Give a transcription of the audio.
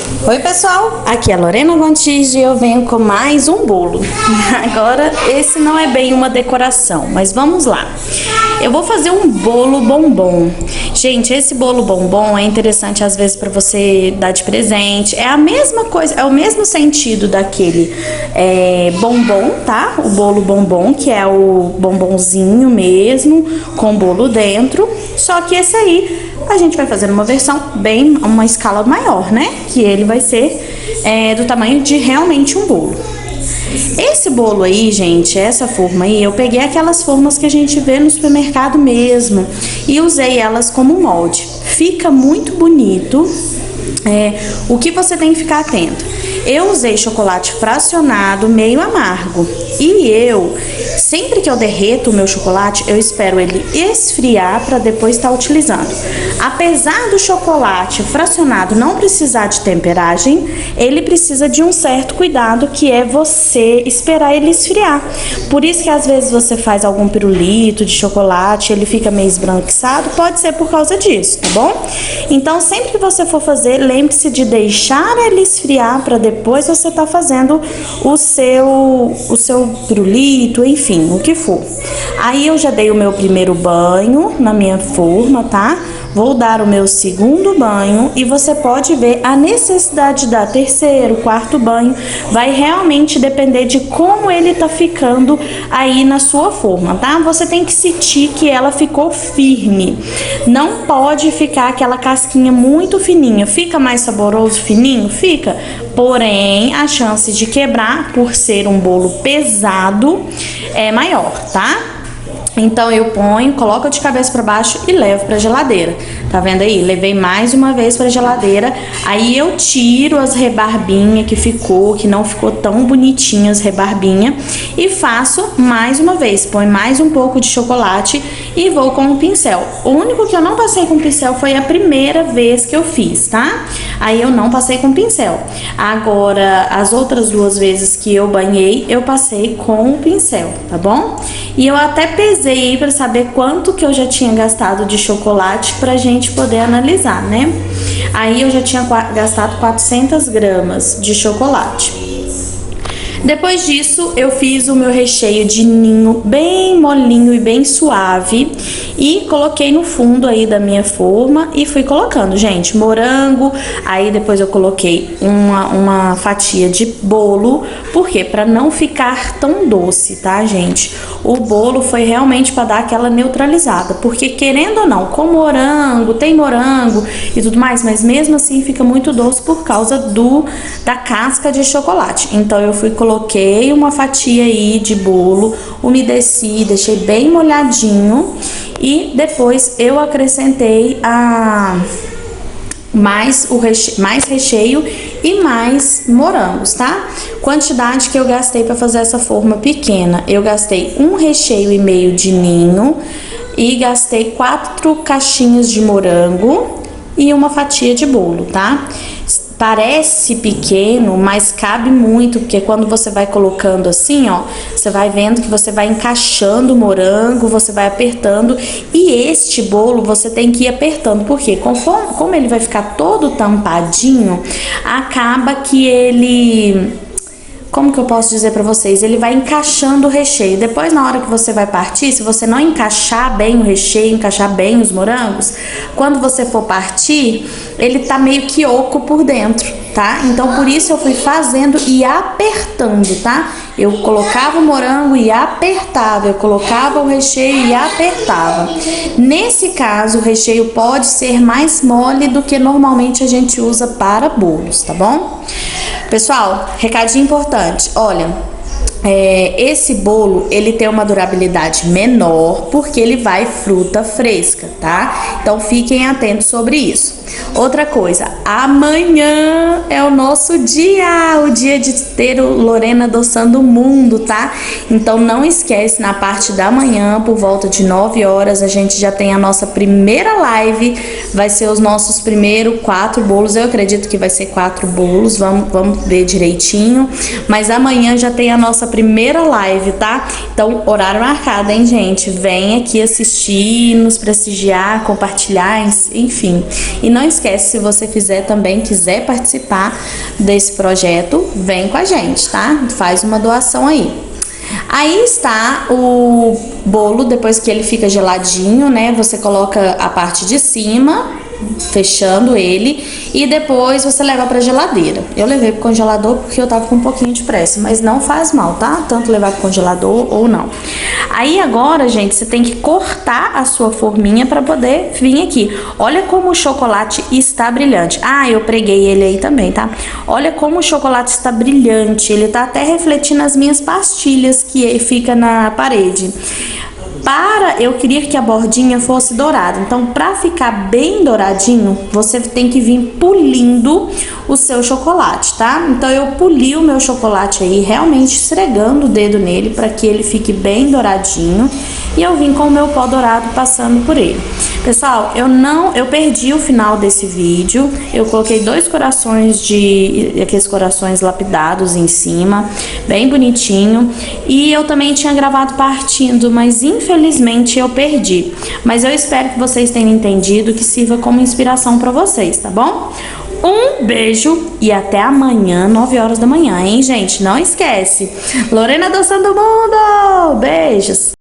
Oi pessoal, aqui é a Lorena Gontijo e eu venho com mais um bolo. Agora esse não é bem uma decoração, mas vamos lá. Eu vou fazer um bolo bombom. Gente, esse bolo bombom é interessante às vezes para você dar de presente. É a mesma coisa, é o mesmo sentido daquele bombom, tá? O bolo bombom, que é o bombonzinho mesmo, com bolo dentro. Só que esse aí a gente vai fazer uma versão uma escala maior, né? Que ele vai ser do tamanho de realmente um bolo. Esse bolo aí, gente, essa forma aí, eu peguei aquelas formas que a gente vê no supermercado mesmo e usei elas como molde. Fica muito bonito. O que você tem que ficar atento? Eu usei chocolate fracionado meio amargo e sempre que eu derreto o meu chocolate, eu espero ele esfriar para depois estar utilizando. Apesar do chocolate fracionado não precisar de temperagem, ele precisa de um certo cuidado, que é você esperar ele esfriar. Por isso que às vezes você faz algum pirulito de chocolate, ele fica meio esbranquiçado, pode ser por causa disso, tá bom? Então sempre que você for fazer, lembre-se de deixar ele esfriar para depois você tá fazendo o seu pirulito, enfim, o que for. Aí eu já dei o meu primeiro banho na minha forma, tá? Vou dar o meu segundo banho e você pode ver a necessidade de dar terceiro, quarto banho. Vai realmente depender de como ele tá ficando aí na sua forma, tá? Você tem que sentir que ela ficou firme. Não pode ficar aquela casquinha muito fininha. Fica mais saboroso fininho? Fica. Porém, a chance de quebrar, por ser um bolo pesado, é maior, tá? Então eu coloco de cabeça para baixo e levo para geladeira. Tá vendo aí? Levei mais uma vez para geladeira. Aí eu tiro as rebarbinhas que não ficou tão bonitinha as rebarbinhas, e faço mais uma vez. Põe mais um pouco de chocolate e vou com o pincel. O único que eu não passei com pincel foi a primeira vez que eu fiz, tá? Aí eu não passei com pincel. Agora, as outras duas vezes que eu banhei, eu passei com o pincel, tá bom? E eu até pesei aí para saber quanto que eu já tinha gastado de chocolate pra gente poder analisar, né? Aí eu já tinha gastado 400 gramas de chocolate. Depois disso, eu fiz o meu recheio de ninho bem molinho e bem suave e coloquei no fundo aí da minha forma e fui colocando, gente, morango. Aí depois eu coloquei uma fatia de bolo, porque para não ficar tão doce, tá, gente? O bolo foi realmente para dar aquela neutralizada, porque querendo ou não, com morango, tem morango e tudo mais, mas mesmo assim fica muito doce por causa da casca de chocolate. Então eu coloquei uma fatia aí de bolo, umedeci, deixei bem molhadinho e depois eu acrescentei mais recheio e mais morangos, tá? Quantidade que eu gastei para fazer essa forma pequena, eu gastei 1,5 recheio de ninho e gastei 4 caixinhas de morango e uma fatia de bolo, tá? Parece pequeno, mas cabe muito, porque quando você vai colocando assim, ó, você vai vendo que você vai encaixando o morango, você vai apertando, e este bolo você tem que ir apertando, porque como ele vai ficar todo tampadinho, acaba que ele... Como que eu posso dizer pra vocês? Ele vai encaixando o recheio. Depois, na hora que você vai partir, se você não encaixar bem o recheio, encaixar bem os morangos, quando você for partir, ele tá meio que oco por dentro, tá? Então, por isso eu fui fazendo e apertando, tá? Eu colocava o morango e apertava, eu colocava o recheio e apertava. Nesse caso, o recheio pode ser mais mole do que normalmente a gente usa para bolos, tá bom? Pessoal, recadinho importante, olha, esse bolo, ele tem uma durabilidade menor, porque ele vai fruta fresca, tá? Então, fiquem atentos sobre isso. Outra coisa, amanhã é o nosso dia, o dia de ter o Lorena Adoçando o Mundo, tá? Então, não esquece, na parte da manhã, por volta de 9 horas, a gente já tem a nossa primeira live, vai ser os nossos primeiros 4 bolos, eu acredito que vai ser 4 bolos, vamos ver direitinho, mas amanhã já tem a nossa primeira live, tá? Então, horário marcado, hein, gente? Vem aqui assistir, nos prestigiar, compartilhar, enfim. E não esquece, se você fizer também, quiser participar desse projeto, vem com a gente, tá? Faz uma doação aí. Aí está o bolo, depois que ele fica geladinho, né? Você coloca a parte de cima, fechando ele, e depois você leva pra geladeira. Eu levei pro congelador porque eu tava com um pouquinho de pressa, mas não faz mal, tá? Tanto levar pro congelador ou não. Aí agora, gente, você tem que cortar a sua forminha pra poder vir aqui. Olha como o chocolate está brilhante. Ah, eu preguei ele aí também, tá? Olha como o chocolate está brilhante. Ele tá até refletindo as minhas pastilhas que fica na parede. Eu queria que a bordinha fosse dourada. Então, para ficar bem douradinho, você tem que vir pulindo o seu chocolate, tá? Então, eu poli o meu chocolate aí, realmente esfregando o dedo nele para que ele fique bem douradinho. E eu vim com o meu pó dourado passando por ele. Pessoal, eu perdi o final desse vídeo. Eu coloquei 2 corações aqueles corações lapidados em cima, bem bonitinho. E eu também tinha gravado partindo, mas infelizmente eu perdi. Mas eu espero que vocês tenham entendido, que sirva como inspiração para vocês, tá bom? Um beijo e até amanhã, 9 horas da manhã, hein, gente? Não esquece. Lorena Adoçando o Mundo! Beijos!